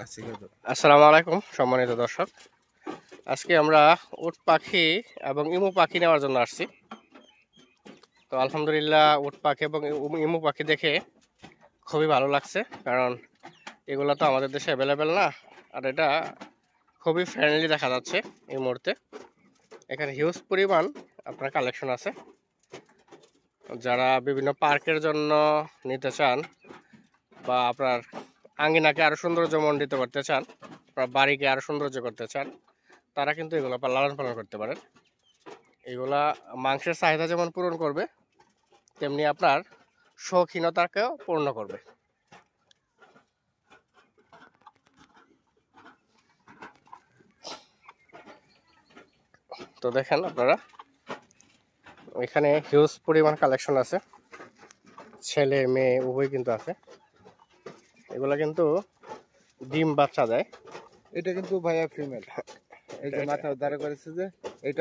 আসসালামু আলাইকুম সম্মানিত দর্শক, আজকে আমরা উট পাখি এবং ইমু পাখি নেওয়ার জন্য আসছি। তো আলহামদুলিল্লাহ উট পাখি এবং ইমু পাখি দেখে খুবই ভালো লাগছে, কারণ এগুলো তো আমাদের দেশে অ্যাভেলেবেল না। আর এটা খুবই ফ্রেন্ডলি দেখা যাচ্ছে এই মুহূর্তে। এখানে হিউজ পরিমাণ আপনার কালেকশন আছে। যারা বিভিন্ন পার্কের জন্য নিতে চান বা আপনার আঙ্গিনাকে আরও সৌন্দর্যমণ্ডিত করতে চান, আপনার বাড়িকে আরও সৌন্দর্য করতে চান, তারা কিন্তু এগুলো লালন পালন করতে পারেন। এগুলা মাংসের চাহিদা যেমন পূরণ করবে, তেমনি আপনার শৌখিনতাকেও পূর্ণ করবে। তো দেখেন আপনারা, এখানে হিউজ পরিমাণ কালেকশন আছে, ছেলে মেয়ে উভয় কিন্তু আছে। এগুলা কিন্তু ডিম বাচ্চা দেয়। এটা কিন্তু ভাইয়া ফিমেল, এই যে মাথা উদ্ধার করেছে যে